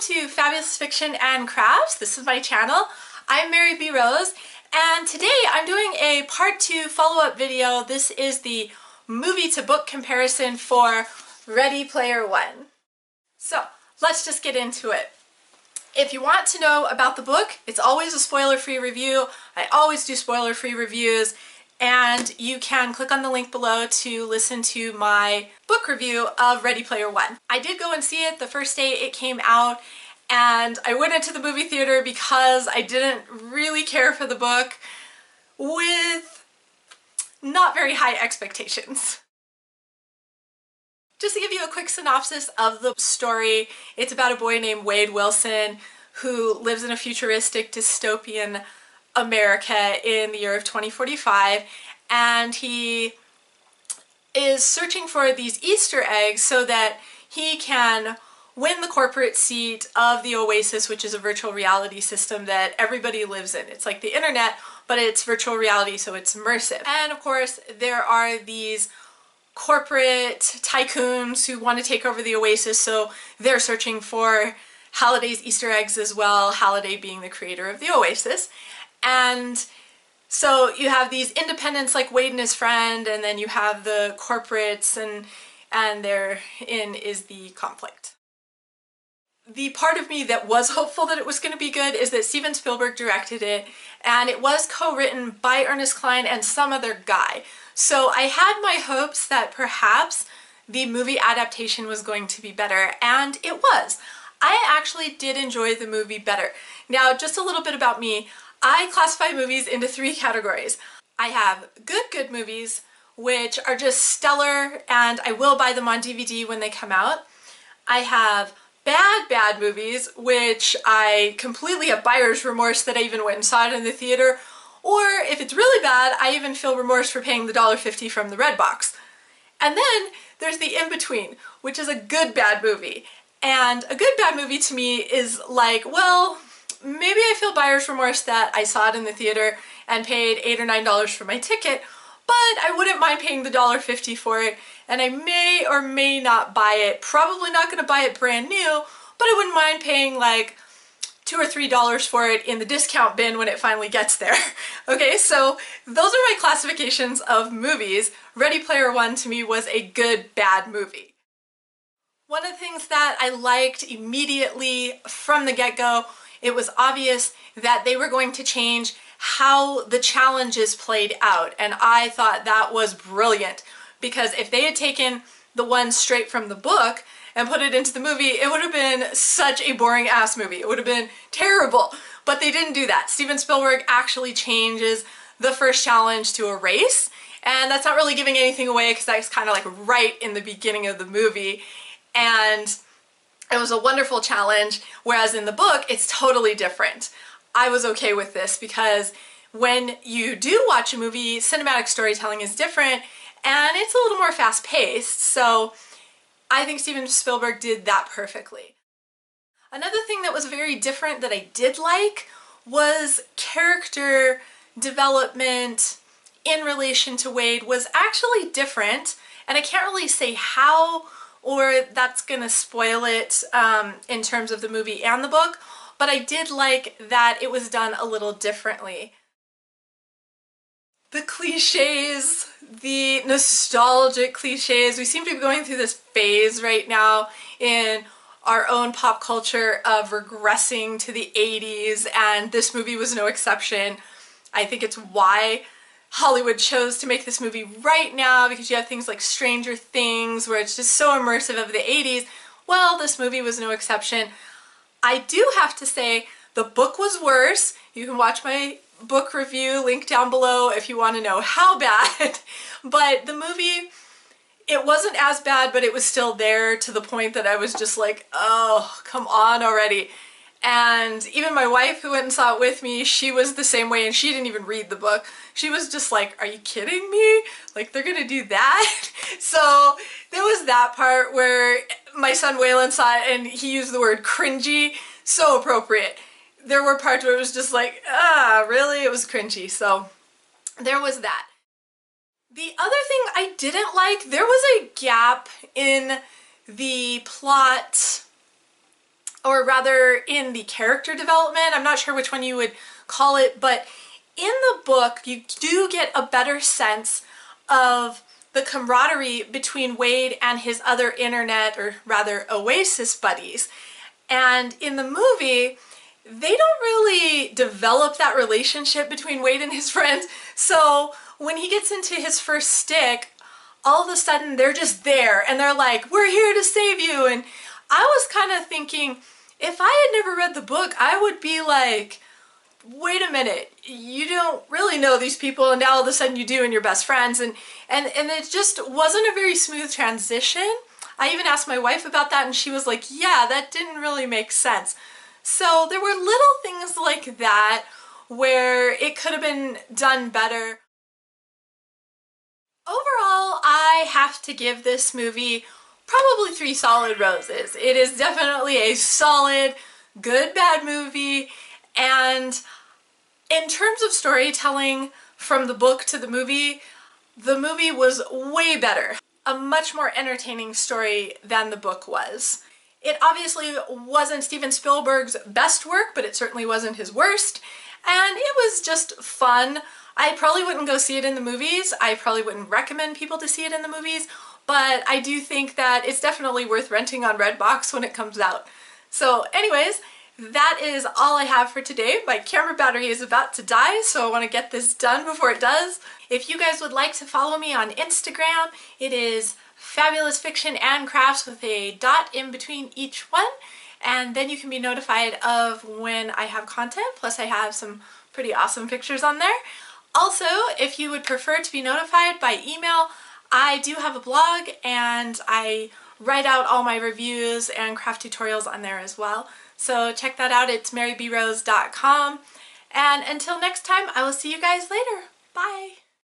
to Fabulous Fiction and Crafts. This is my channel. I'm Mary B. Rose, and today I'm doing a part 2 follow-up video. This is the movie to book comparison for Ready Player One. So let's just get into it. If you want to know about the book, it's always a spoiler-free review. I always do spoiler-free reviews, and you can click on the link below to listen to my book review of Ready Player One. I did go and see it the first day it came out, and I went into the movie theater because I didn't really care for the book with not very high expectations. Just to give you a quick synopsis of the story, it's about a boy named Wade Wilson who lives in a futuristic dystopian America in the year of 2045, and he is searching for these Easter eggs so that he can win the corporate seat of the Oasis, which is a virtual reality system that everybody lives in. It's like the internet, but it's virtual reality, so it's immersive. And of course, there are these corporate tycoons who want to take over the Oasis, so they're searching for Halliday's Easter eggs as well, Halliday being the creator of the Oasis. And so you have these independents like Wade and his friend, and then you have the corporates, and therein is the conflict. The part of me that was hopeful that it was going to be good is that Steven Spielberg directed it, and it was co-written by Ernest Cline and some other guy. So I had my hopes that perhaps the movie adaptation was going to be better, and it was. I actually did enjoy the movie better. Now, just a little bit about me. I classify movies into 3 categories. I have good movies, which are just stellar, and I will buy them on DVD when they come out. I have bad movies, which I completely have buyer's remorse that I even went and saw it in the theater, or if it's really bad, I even feel remorse for paying the $1.50 from the Redbox. And then there's the in-between, which is a good bad movie. And a good bad movie to me is like, well, maybe I feel buyer's remorse that I saw it in the theater and paid $8 or $9 for my ticket, but I wouldn't mind paying the $1.50 for it, and I may or may not buy it. Probably not going to buy it brand new, but I wouldn't mind paying like $2 or $3 for it in the discount bin when it finally gets there. Okay, so those are my classifications of movies. Ready Player One to me was a good bad movie. One of the things that I liked immediately from the get-go, it was obvious that they were going to change how the challenges played out, and I thought that was brilliant, because if they had taken the one straight from the book and put it into the movie, it would have been such a boring ass movie. It would have been terrible, but they didn't do that. Steven Spielberg actually changes the first challenge to a race, and that's not really giving anything away because that's kind of like right in the beginning of the movie, and it was a wonderful challenge, whereas in the book, it's totally different. I was okay with this because when you do watch a movie, cinematic storytelling is different, and it's a little more fast-paced, so I think Steven Spielberg did that perfectly. Another thing that was very different that I did like was character development in relation to Wade was actually different, and I can't really say how, or that's gonna spoil it in terms of the movie and the book, but I did like that it was done a little differently. The cliches, the nostalgic cliches, we seem to be going through this phase right now in our own pop culture of regressing to the 80s, and this movie was no exception. I think it's why Hollywood chose to make this movie right now, because you have things like Stranger Things where it's just so immersive of the 80s. Well, this movie was no exception. I do have to say the book was worse. You can watch my book review, link down below if you want to know how bad. But the movie, it wasn't as bad, but it was still there to the point that I was just like, oh, come on already. And even my wife, who went and saw it with me, she was the same way, and she didn't even read the book. She was just like, are you kidding me? Like, they're gonna do that? So there was that part where my son Waylon saw it and he used the word cringy. So appropriate. There were parts where it was just like, really? It was cringy. So there was that. The other thing I didn't like, there was a gap in the plot or rather in the character development. I'm not sure which one you would call it, but in the book you do get a better sense of the camaraderie between Wade and his other internet, or rather Oasis buddies. And in the movie, they don't really develop that relationship between Wade and his friends. So when he gets into his first stick, all of a sudden they're just there and they're like, we're here to save you. And I was kind of thinking, if I had never read the book, I would be like, wait a minute, you don't really know these people and now all of a sudden you do and you're best friends. And it just wasn't a very smooth transition. I even asked my wife about that and she was like, yeah, that didn't really make sense. So there were little things like that where it could have been done better. Overall, I have to give this movie probably 3 solid roses. It is definitely a solid, good, bad movie, and in terms of storytelling from the book to the movie was way better. A much more entertaining story than the book was. It obviously wasn't Steven Spielberg's best work, but it certainly wasn't his worst, and it was just fun. I probably wouldn't go see it in the movies. I probably wouldn't recommend people to see it in the movies, but I do think that it's definitely worth renting on Redbox when it comes out. So anyways, that is all I have for today. My camera battery is about to die, so I want to get this done before it does. If you guys would like to follow me on Instagram, it is Fabulous Fiction and Crafts with a dot in between each one, and then you can be notified of when I have content, plus I have some pretty awesome pictures on there. Also, if you would prefer to be notified by email, I do have a blog and I write out all my reviews and craft tutorials on there as well. So check that out, it's marybrose.com. And until next time, I will see you guys later. Bye!